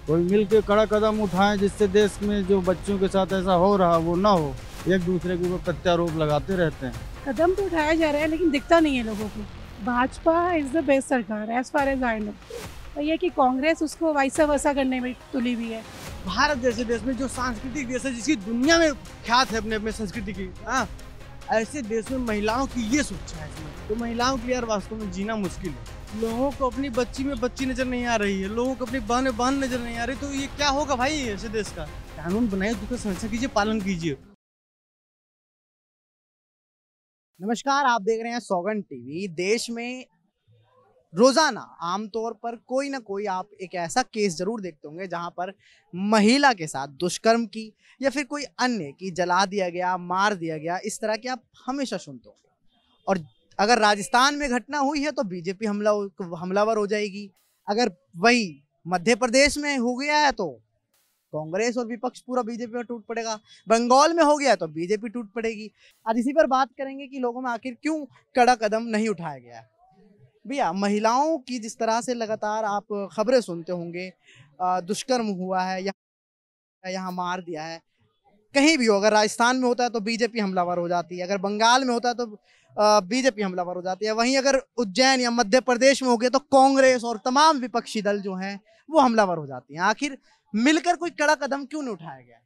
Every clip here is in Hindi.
कोई मिल के कड़ा कदम उठाएं जिससे देश में जो बच्चों के साथ ऐसा हो रहा वो ना हो। एक दूसरे के ऊपर प्रत्यारोप लगाते रहते हैं। कदम तो उठाया जा रहा है लेकिन दिखता नहीं है लोगों को। Bhajpa is the best sarkar as far as I know. और ये कि कांग्रेस उसको वैसा वैसा करने में तुली हुई है। भारत जैसे देश में जो सांस्कृतिक देश है, जिसकी दुनिया में ख्यात है अपने अपने संस्कृति की, हाँ, ऐसे देश में महिलाओं की ये सोच है इसमें, तो महिलाओं के लिए यार वास्तव में जीना मुश्किल है। लोगों को अपनी बच्ची में बच्ची नजर नहीं आ रही है, लोगों को अपनी बहन में बहन नजर नहीं आ रही, तो ये क्या होगा भाई ऐसे देश का। कानून बनाइए, उसका संरक्षण कीजिए, पालन कीजिए। नमस्कार, आप देख रहे हैं सौगंध टीवी। देश में रोजाना आमतौर पर कोई ना कोई आप एक ऐसा केस जरूर देखते होंगे जहां पर महिला के साथ दुष्कर्म की या फिर कोई अन्य की जला दिया गया, मार दिया गया, इस तरह के आप हमेशा सुनते होंगे। और अगर राजस्थान में घटना हुई है तो बीजेपी हमलावर हो जाएगी। अगर वही मध्य प्रदेश में हो गया है तो कांग्रेस और विपक्ष पूरा बीजेपी में टूट पड़ेगा। बंगाल में हो गया तो बीजेपी टूट पड़ेगी। आज इसी पर बात करेंगे कि लोगों में आखिर क्यों कड़ा कदम नहीं उठाया गया है। भैया, महिलाओं की जिस तरह से लगातार आप खबरें सुनते होंगे, दुष्कर्म हुआ है या यहाँ मार दिया है, कहीं भी हो, अगर राजस्थान में होता है तो बीजेपी हमलावर हो जाती है, अगर बंगाल में होता है तो बीजेपी हमलावर हो जाती है, वहीं अगर उज्जैन या मध्य प्रदेश में हो गया तो कांग्रेस और तमाम विपक्षी दल जो हैं वो हमलावर हो जाती हैं। आखिर मिलकर कोई कड़ा कदम क्यों नहीं उठाया गया?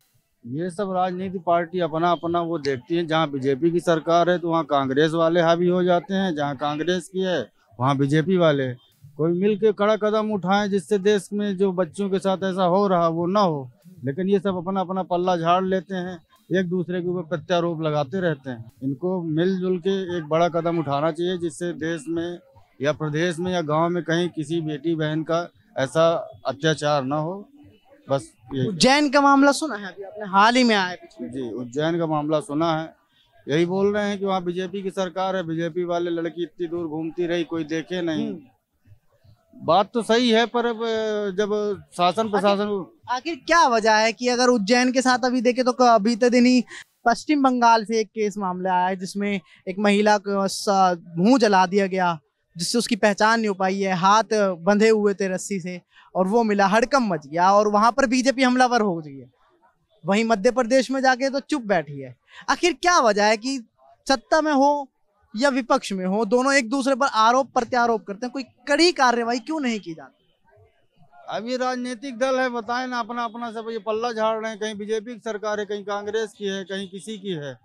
ये सब राजनीति पार्टी अपना अपना वो देखती है। जहाँ बीजेपी की सरकार है तो वहाँ कांग्रेस वाले हावी हो जाते हैं, जहाँ कांग्रेस की है वहाँ बीजेपी वाले। कोई मिल के कड़ा कदम उठाएं जिससे देश में जो बच्चों के साथ ऐसा हो रहा वो ना हो। लेकिन ये सब अपना अपना पल्ला झाड़ लेते हैं, एक दूसरे के ऊपर प्रत्यारोप लगाते रहते हैं। इनको मिलजुल के एक बड़ा कदम उठाना चाहिए जिससे देश में या प्रदेश में या गांव में कहीं किसी बेटी बहन का ऐसा अत्याचार ना हो। बस ये उज्जैन का मामला सुना है अभी आपने, हाल ही में आया पिछले? जी, उज्जैन का मामला सुना है। यही बोल रहे हैं कि वहाँ बीजेपी की सरकार है, बीजेपी वाले लड़की इतनी दूर घूमती रही, कोई देखे नहीं। बात तो सही है, पर अब जब शासन प्रशासन आखिर क्या वजह है कि अगर उज्जैन के साथ अभी देखें तो बीते दिन ही पश्चिम बंगाल से एक केस मामला आया है जिसमें एक महिला को मुंह जला दिया गया, जिससे उसकी पहचान नहीं हो पाई है, हाथ बंधे हुए थे रस्सी से और वो मिला, हड़कंप मच गया और वहां पर बीजेपी हमलावर हो गई है। वहीं मध्य प्रदेश में जाके तो चुप बैठी है। आखिर क्या वजह है कि सत्ता में हो या विपक्ष में हो, दोनों एक दूसरे पर आरोप प्रत्यारोप करते हैं, कोई कड़ी कार्रवाई क्यों नहीं की जाती? अब ये राजनीतिक दल है, बताए ना, अपना अपना सब ये पल्ला झाड़ रहे हैं। कहीं बीजेपी की सरकार है, कहीं कांग्रेस की है, कहीं किसी की है।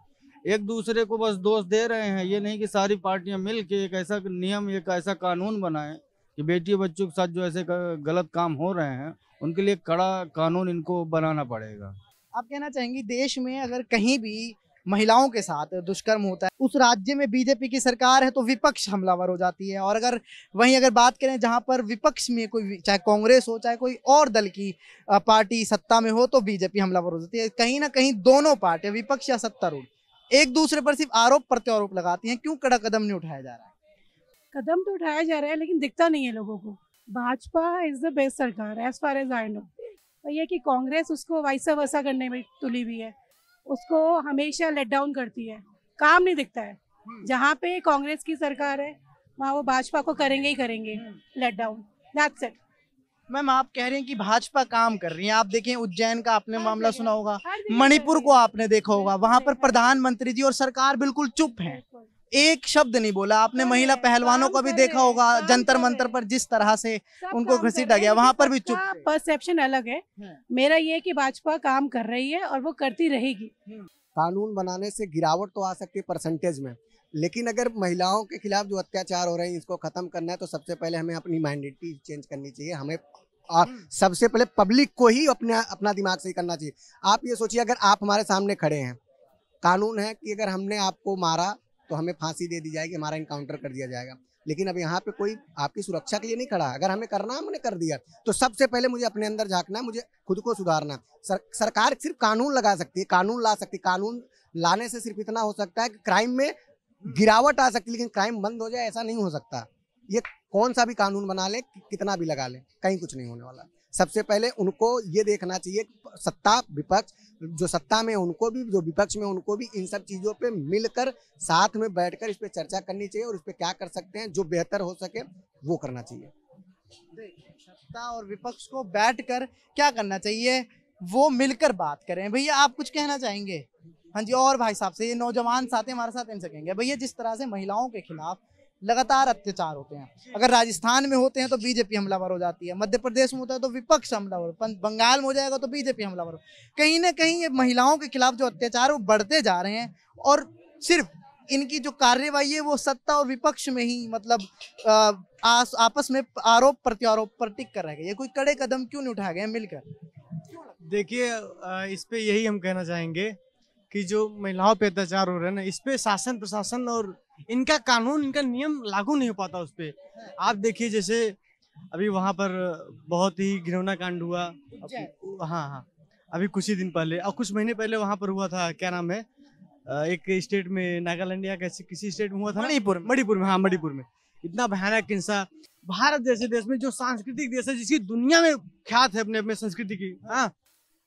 एक दूसरे को बस दोष दे रहे हैं। ये नहीं कि सारी पार्टियां मिल के एक ऐसा नियम, एक ऐसा कानून बनाएं कि बेटी बच्चों के साथ जो ऐसे गलत काम हो रहे हैं उनके लिए कड़ा कानून इनको बनाना पड़ेगा। आप कहना चाहेंगी देश में अगर कहीं भी महिलाओं के साथ दुष्कर्म होता है, उस राज्य में बीजेपी की सरकार है तो विपक्ष हमलावर हो जाती है, और अगर वहीं अगर बात करें जहां पर विपक्ष में कोई, चाहे कांग्रेस हो चाहे कोई और दल की पार्टी सत्ता में हो, तो बीजेपी हमलावर हो जाती है। कहीं ना कहीं दोनों पार्टियां, विपक्ष या सत्तारूढ़, एक दूसरे पर सिर्फ आरोप प्रत्यारोप लगाती हैं। क्यों कड़ा कदम नहीं उठाया जा रहा है? कदम तो उठाया जा रहा है लेकिन दिखता नहीं है लोगों को। Bhajpa is the best sarkar as far as I know. और ये कि कांग्रेस उसको वैसा वैसा करने में तुली हुई है, उसको हमेशा लेट डाउन करती है, काम नहीं दिखता है। जहाँ पे कांग्रेस की सरकार है वहाँ वो भाजपा को करेंगे ही करेंगे let down, that's it. Ma'am, आप कह रहे हैं कि भाजपा काम कर रही है। आप देखें उज्जैन का आपने मामला सुना होगा, हर जगह मणिपुर कर को आपने देखा होगा, वहां पर प्रधानमंत्री जी और सरकार बिल्कुल चुप है, एक शब्द नहीं बोला। आपने महिला पहलवानों को भी देखा होगा, जंतर मंतर पर जिस तरह से उनको घसीटा गया, वहां पर भी चुप थे। परसेप्शन अलग है। मेरा ये है कि भाजपा काम कर रही है और वो करती रहेगी। कानून बनाने से गिरावट तो आ सकती है परसेंटेज में, लेकिन अगर महिलाओं के खिलाफ जो अत्याचार हो रहे हैं इसको खत्म करना है तो सबसे पहले हमें अपनी मेंटालिटी चेंज करनी चाहिए। हमें सबसे पहले पब्लिक को ही अपना दिमाग सही करना चाहिए। आप ये सोचिए, अगर आप हमारे सामने खड़े हैं, कानून है कि अगर हमने आपको मारा तो हमें फांसी दे दी जाएगी, हमारा इनकाउंटर कर दिया जाएगा, लेकिन अब यहाँ पे कोई आपकी सुरक्षा के लिए नहीं खड़ा। अगर हमें करना, हमने कर दिया, तो सबसे पहले मुझे अपने अंदर झांकना है, मुझे खुद को सुधारना। सरकार सिर्फ कानून लगा सकती है, कानून ला सकती है। कानून लाने से सिर्फ इतना हो सकता है कि क्राइम में गिरावट आ सकती है, लेकिन क्राइम बंद हो जाए ऐसा नहीं हो सकता। ये कौन सा भी कानून बना ले, कितना भी लगा ले, कहीं कुछ नहीं होने वाला। सबसे पहले उनको ये देखना चाहिए, सत्ता विपक्ष, जो सत्ता में उनको भी, जो विपक्ष में उनको भी, इन सब चीज़ों पे मिलकर साथ में बैठकर इस पे चर्चा करनी चाहिए और इस पे क्या कर सकते हैं जो बेहतर हो सके वो करना चाहिए। सत्ता और विपक्ष को बैठकर क्या करना चाहिए, वो मिलकर बात करें। भैया आप कुछ कहना चाहेंगे? हाँ जी, और भाई साहब से, ये नौजवान साथी हमारे साथ, इनसे कहेंगे भैया जिस तरह से महिलाओं के खिलाफ लगातार अत्याचार होते हैं, अगर राजस्थान में होते हैं तो बीजेपी हमलावर हो जाती है, मध्य प्रदेश में होता है तो विपक्ष हमलावर, बंगाल में हो जाएगा तो बीजेपी हमलावर। कहीं ना कहीं ये महिलाओं के खिलाफ जो अत्याचार वो बढ़ते जा रहे हैं और सिर्फ इनकी जो कार्यवाही है वो सत्ता और विपक्ष में ही मतलब आपस में आरोप प्रत्यारोप पर टिक कर रह गए। ये कोई कड़े कदम क्यों नहीं उठाए गए मिलकर? देखिए, इस पे यही हम कहना चाहेंगे कि जो महिलाओं पे अत्याचार हो रहे हैं ना, इस पे शासन प्रशासन और इनका कानून, इनका नियम लागू नहीं हो पाता उस पे। आप देखिए जैसे अभी वहाँ पर बहुत ही घिनौना कांड हुआ। हाँ, अभी कुछ ही दिन पहले और कुछ महीने पहले वहाँ पर हुआ था, क्या नाम है, एक स्टेट में, नागालैंड या कैसे किसी स्टेट में हुआ था, मणिपुर में। हाँ, मणिपुर में इतना भयानक हिंसा। भारत जैसे देश में जो सांस्कृतिक देश है, जिसकी दुनिया में ख्यात है अपने अपने संस्कृति की, हाँ,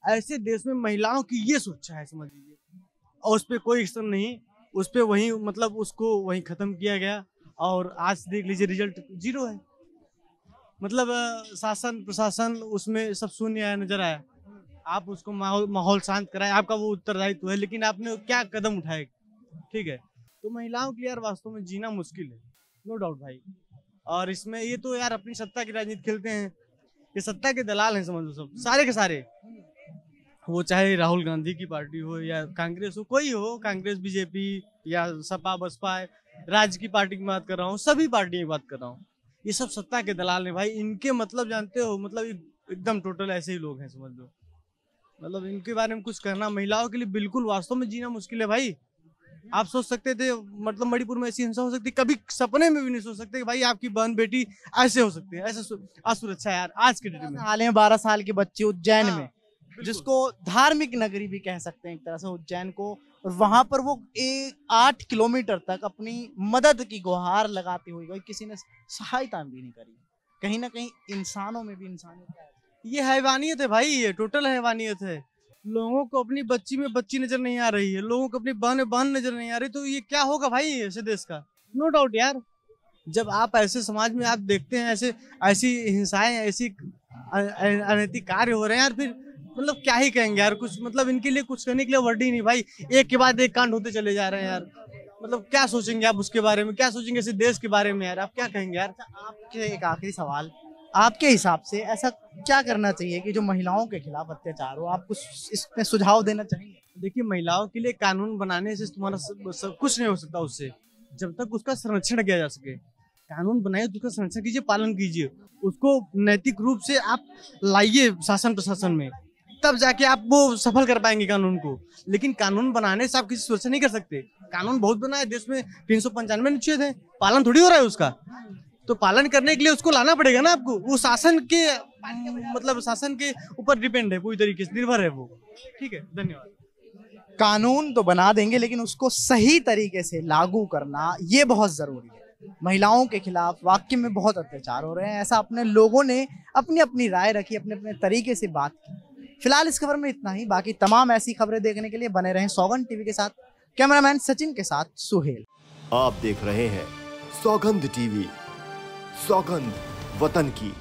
ऐसे देश में महिलाओं की ये सुरक्षा है, समझ लीजिए, और उस पर कोई एक्शन नहीं, उस पर वहीं मतलब उसको वहीं खत्म किया गया। और आज देख लीजिए रिजल्ट 0 है। मतलब शासन प्रशासन उसमें सब शून्य आया, नजर आया। आप उसको माहौल शांत कराए, आपका वो उत्तरदायित्व है, लेकिन आपने क्या कदम उठाए? ठीक है, तो महिलाओं के लिए यार वास्तव में जीना मुश्किल है, नो डाउट भाई। और इसमें ये तो यार अपनी सत्ता की राजनीति खेलते हैं, ये सत्ता के दलाल हैं, समझ लो सब, सारे के सारे। वो चाहे राहुल गांधी की पार्टी हो या कांग्रेस हो, कोई हो, कांग्रेस, बीजेपी या सपा बसपा, राज्य की पार्टी की बात कर रहा हूँ, सभी पार्टी की बात कर रहा हूँ, ये सब सत्ता के दलाल हैं भाई। इनके मतलब जानते हो, मतलब एकदम टोटल ऐसे ही लोग हैं, समझ लो। मतलब इनके बारे में कुछ करना महिलाओं के लिए बिल्कुल वास्तव में जीना मुश्किल है भाई। आप सोच सकते थे मतलब मणिपुर में ऐसी हिंसा हो सकती, कभी सपने में भी नहीं सोच सकते कि भाई आपकी बहन बेटी ऐसे हो सकती है, ऐसे असुरक्षा यार आज के डेट में। हाल में 12 साल के बच्चे उज्जैन में, जिसको धार्मिक नगरी भी कह सकते हैं एक तरह से उज्जैन को, और वहां पर वो 8 किलोमीटर तक अपनी मदद की गुहार लगाते हुए किसी ने सहायता भी नहीं करी। कहीं ना कहीं इंसानों में भी इंसानियत है। ये हैवानियत है भाई, ये टोटल हैवानियत है। लोगों को अपनी बच्ची में बच्ची नजर नहीं आ रही है, लोगों को अपनी बहन में बहन नजर नहीं आ रही, तो ये क्या होगा भाई ऐसे देश का? नो डाउट यार, जब आप ऐसे समाज में आप देखते हैं ऐसी हिंसाएं, ऐसी अनैतिक कार्य हो रहे हैं यार, फिर मतलब क्या ही कहेंगे यार। कुछ मतलब इनके लिए कुछ करने के लिए वर्ड ही नहीं भाई, एक के बाद एक कांड होते चले जा रहे हैं यार। मतलब क्या सोचेंगे आप उसके बारे में, क्या सोचेंगे ऐसे देश के बारे में यार, आप क्या कहेंगे यार? आपके एक आखिरी सवाल, आपके हिसाब से ऐसा क्या करना चाहिए कि जो महिलाओं के खिलाफ अत्याचार हो, आप कुछ इसमें सुझाव देना चाहेंगे? देखिए, महिलाओं के लिए कानून बनाने से तुम्हारा सब कुछ नहीं हो सकता, उससे जब तक उसका संरक्षण किया जा सके। कानून बनाइए, उसका संरक्षण कीजिए, पालन कीजिए, उसको नैतिक रूप से आप लाइए शासन प्रशासन में, तब जाके आप वो सफल कर पाएंगे कानून को। लेकिन कानून बनाने से आप किसी सुरक्षा नहीं कर सकते। कानून बहुत बना है देश में, 395 अनुच्छेद है, पालन थोड़ी हो रहा है उसका। तो पालन करने के लिए उसको लाना पड़ेगा ना आपको, वो शासन के मतलब शासन के ऊपर डिपेंड है, पूरी तरीके से निर्भर है वो। ठीक है, धन्यवाद। कानून तो बना देंगे लेकिन उसको सही तरीके से लागू करना ये बहुत जरूरी है। महिलाओं के खिलाफ वाकई में बहुत अत्याचार हो रहे हैं, ऐसा अपने लोगों ने अपनी अपनी राय रखी, अपने अपने तरीके से बात की। फिलहाल इस खबर में इतना ही, बाकी तमाम ऐसी खबरें देखने के लिए बने रहें सौगंध टीवी के साथ। कैमरामैन सचिन के साथ सुहेल। आप देख रहे हैं सौगंध टीवी, सौगंध वतन की।